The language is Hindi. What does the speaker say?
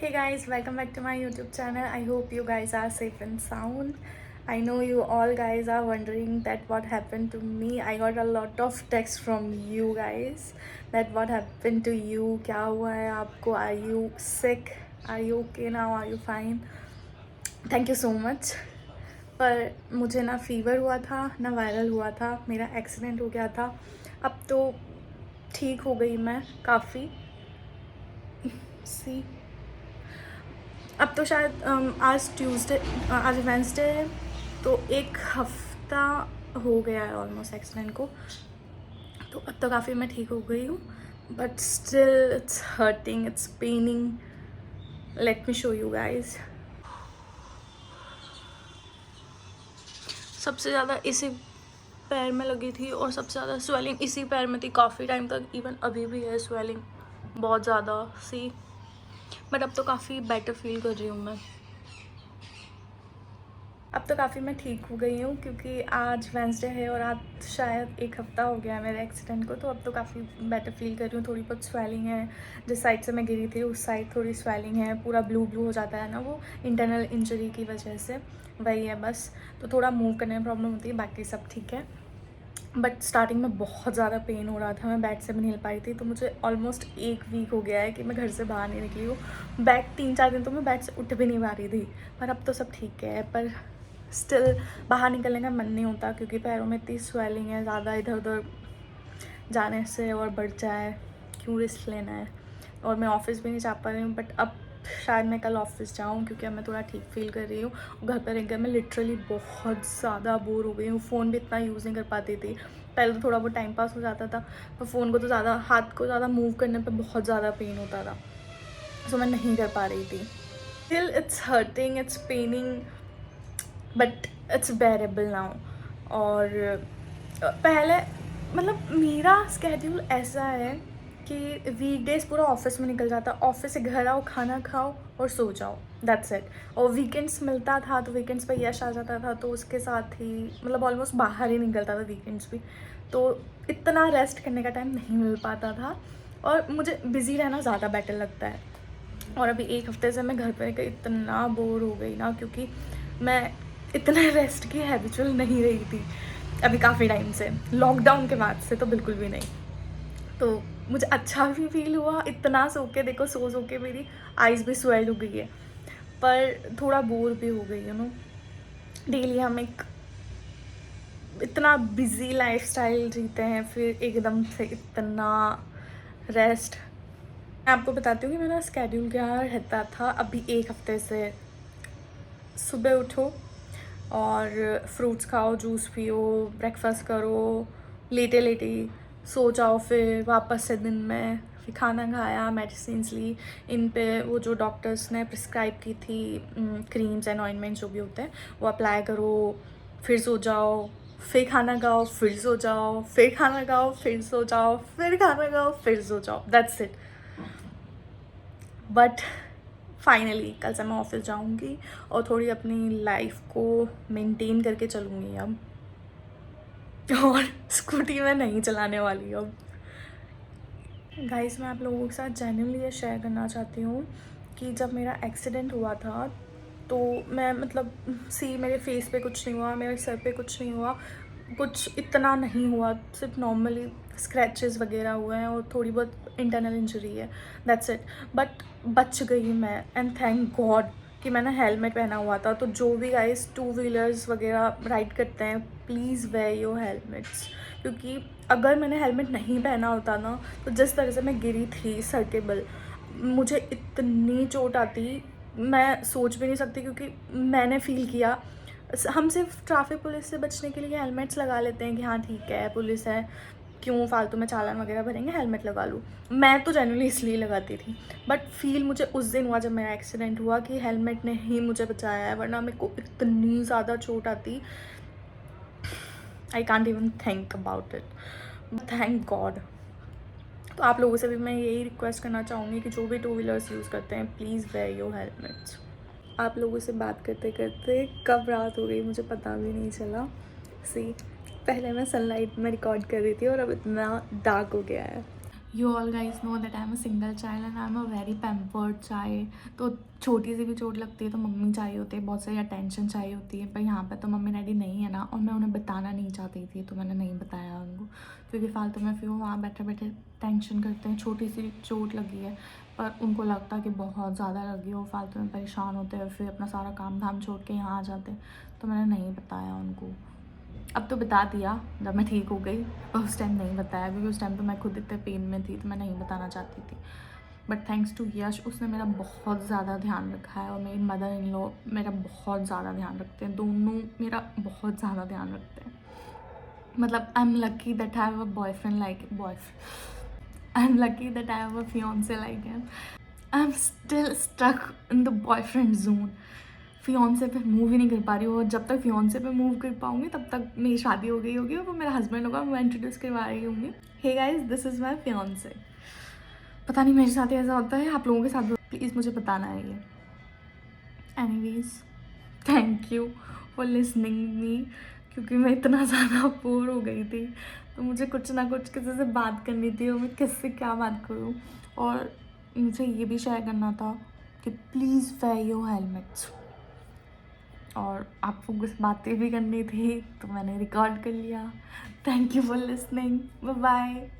Hey guys, welcome back to my YouTube channel. I hope you guys are safe and sound. I know you all guys are wondering that what happened to me. I got a lot of texts from you guys that what happened to you, क्या हुआ है आपको, are you sick, are you okay now, are you fine. Thank you so much. पर मुझे ना फीवर हुआ था ना वायरल हुआ था, मेरा एक्सीडेंट हो गया था. अब तो ठीक हो गई मैं काफ़ी. सी अब तो शायद आज ट्यूसडे, आज वेंसडे है, तो एक हफ्ता हो गया है ऑलमोस्ट एक्सीडेंट को. तो अब तो काफ़ी मैं ठीक हो गई हूँ, but still it's hurting, it's paining. Let me show you guys. सबसे ज़्यादा इसी पैर में लगी थी और सबसे ज़्यादा स्वेलिंग इसी पैर में थी काफ़ी टाइम तक. इवन अभी भी है स्वेलिंग बहुत ज़्यादा सी. बट अब तो काफ़ी बेटर फील कर रही हूँ मैं. अब तो काफ़ी मैं ठीक हो गई हूँ क्योंकि आज वेंसडे है और आज शायद एक हफ़्ता हो गया है मेरे एक्सीडेंट को. तो अब तो काफ़ी बेटर फील कर रही हूँ. थोड़ी बहुत स्वेलिंग है, जिस साइड से मैं गिरी थी उस साइड थोड़ी स्वेलिंग है. पूरा ब्लू ब्लू हो जाता है ना, वो इंटरनल इंजरी की वजह से वही है बस. तो थोड़ा मूव करने में प्रॉब्लम होती है, बाकी सब ठीक है. बट स्टार्टिंग में बहुत ज़्यादा पेन हो रहा था, मैं बेड से भी नहीं हिल पाई थी. तो मुझे ऑलमोस्ट एक वीक हो गया है कि मैं घर से बाहर नहीं निकली हूँ. बैड 3-4 दिन तो मैं बेड से उठ भी नहीं पा रही थी. पर अब तो सब ठीक है. पर स्टिल बाहर निकलने का मन नहीं होता क्योंकि पैरों में इतनी स्वेलिंग है. ज़्यादा इधर उधर जाने से और बढ़ जाए, क्यों रिस्क लेना है. और मैं ऑफिस भी नहीं जा पा रही हूँ. बट अब शायद मैं कल ऑफिस जाऊँ क्योंकि अब मैं थोड़ा ठीक फील कर रही हूँ. घर पर रहकर मैं लिटरली बहुत ज़्यादा बोर हो गई हूँ. फ़ोन भी इतना यूज़ नहीं कर पाती थी. पहले तो थोड़ा बहुत टाइम पास हो जाता था, पर फ़ोन को तो ज़्यादा, हाथ को ज़्यादा मूव करने पर बहुत ज़्यादा पेन होता था. सो मैं नहीं कर पा रही थी. Still it's hurting, it's paining, but it's bearable now. और पहले मतलब मेरा स्केड्यूल ऐसा है कि वीकडेज पूरा ऑफिस में निकल जाता. ऑफिस से घर आओ, खाना खाओ और सो जाओ, दैट्स इट. और वीकेंड्स मिलता था तो वीकेंड्स पर यश आ जाता था, तो उसके साथ ही मतलब ऑलमोस्ट बाहर ही निकलता था वीकेंड्स भी. तो इतना रेस्ट करने का टाइम नहीं मिल पाता था और मुझे बिज़ी रहना ज़्यादा बेटर लगता है. और अभी एक हफ्ते से मैं घर पर रहकर इतना बोर हो गई ना, क्योंकि मैं इतना रेस्ट की हैबिचुअल नहीं रही थी अभी काफ़ी टाइम से. लॉकडाउन के बाद से तो बिल्कुल भी नहीं. तो मुझे अच्छा भी फील हुआ इतना सो के. देखो सो के मेरी आइज़ भी स्वेल हो गई है, पर थोड़ा बोर भी हो गई नो. डेली हम एक इतना बिजी लाइफस्टाइल जीते हैं, फिर एकदम से इतना रेस्ट. मैं आपको बताती हूँ कि मेरा स्केड्यूल क्या रहता था अभी एक हफ्ते से. सुबह उठो और फ्रूट्स खाओ, जूस पियो, ब्रेकफास्ट करो, लेटे लेटे सो जाओ. फिर वापस से दिन में फिर खाना खाया, मेडिसिन्स ली. इन पे वो जो डॉक्टर्स ने प्रिस्क्राइब की थी क्रीम्स एंड ऑइंटमेंट्स जो भी होते हैं वो अप्लाई करो. फिर सो जाओ, फिर खाना खाओ, फिर सो जाओ, फिर खाना खाओ, फिर सो जाओ, फिर खाना खाओ, फिर सो जाओ. That's it. बट फाइनली कल से मैं ऑफिस जाऊंगी और थोड़ी अपनी लाइफ को मेंटेन करके चलूँगी अब. और स्कूटी में नहीं चलाने वाली अब. गाइस, मैं आप लोगों के साथ जेन्युइनली ये शेयर करना चाहती हूँ कि जब मेरा एक्सीडेंट हुआ था तो मैं मतलब मेरे फेस पे कुछ नहीं हुआ, मेरे सर पे कुछ नहीं हुआ, कुछ इतना नहीं हुआ. सिर्फ नॉर्मली स्क्रैचेस वगैरह हुए हैं और थोड़ी बहुत इंटरनल इंजरी है, दैट्स इट. बट बच गई मैं, एंड थैंक गॉड कि मैंने हेलमेट पहना हुआ था. तो जो भी गाइस 2 व्हीलर्स वगैरह राइड करते हैं, प्लीज़ वेयर योर हेलमेट्स. क्योंकि अगर मैंने हेलमेट नहीं पहना होता ना, तो जिस तरह से मैं गिरी थी सर्टेबल, मुझे इतनी चोट आती मैं सोच भी नहीं सकती. क्योंकि मैंने फ़ील किया, हम सिर्फ ट्रैफिक पुलिस से बचने के लिए हेलमेट्स लगा लेते हैं कि हाँ ठीक है पुलिस है, क्यों फालतू में चालान वगैरह भरेंगे, हेलमेट लगा लूँ. मैं तो जनरली इसलिए लगाती थी. बट फील मुझे उस दिन हुआ जब मेरा एक्सीडेंट हुआ कि हेलमेट ने ही मुझे बचाया है, वरना मेरे को इतनी ज़्यादा चोट आती. I can't even think about it. Thank God. तो आप लोगों से भी मैं यही रिक्वेस्ट करना चाहूँगी कि जो भी 2 व्हीलर्स यूज़ करते हैं, प्लीज़ वेयर योर हेलमेट्स. आप लोगों से बात करते करते कब रात हो गई मुझे पता भी नहीं चला. सी, पहले मैं सनलाइट में रिकॉर्ड कर रही थी और अब इतना डार्क हो गया है. You all guys know that I am a single child and I am a very pampered child. तो छोटी सी भी चोट लगती है तो मम्मी चाहिए होती है, बहुत सारी अटेंशन चाहिए होती है, पर यहाँ पे तो मम्मी डैडी नहीं है ना, और मैं उन्हें बताना नहीं चाहती थी तो मैंने नहीं बताया उनको, क्योंकि फालतू में फिर वो वहाँ बैठे बैठे टेंशन करते हैं। छोटी सी चोट लगी है पर उनको लगता कि बहुत ज़्यादा लगी हो, फालतू में परेशान होते हैं, फिर अपना सारा काम धाम छोड़ के यहाँ आ जाते हैं, तो मैंने नहीं बताया उनको। अब तो बता दिया जब मैं ठीक हो गई, पर उस टाइम नहीं बताया क्योंकि उस टाइम तो मैं खुद इतने पेन में थी तो मैं नहीं बताना चाहती थी। बट थैंक्स टू यश, उसने मेरा बहुत ज़्यादा ध्यान रखा है, और मेरी मदर इन लॉ मेरा बहुत ज़्यादा ध्यान रखते हैं, दोनों मेरा बहुत ज़्यादा ध्यान रखते हैं। मतलब I am lucky that I have a boyfriend like I am lucky that I have a fiance like him. I am still stuck in the boyfriend zone. Fiance पे मूव ही नहीं कर पा रही हूँ, और जब तक फियांसे पे मूव कर पाऊँगी तब तक मेरी शादी हो गई होगी और वो मेरा हस्बैंड होगा, मैं इंट्रोड्यूस करवा रही होंगी, hey guys this is my fiance. पता नहीं मेरे साथ ही ऐसा होता है, आप लोगों के साथ भी प्लीज़ मुझे बताना है ये। Anyways, thank you for listening me, क्योंकि मैं इतना ज़्यादा बोर हो गई थी तो मुझे कुछ ना कुछ किसी से बात करनी थी, और मैं किससे क्या बात करूँ। और मुझे ये भी शेयर करना था कि प्लीज़ वेयर योर हेलमेट्स, और आपको कुछ बातें भी करनी थी तो मैंने रिकॉर्ड कर लिया। Thank you for listening, bye bye.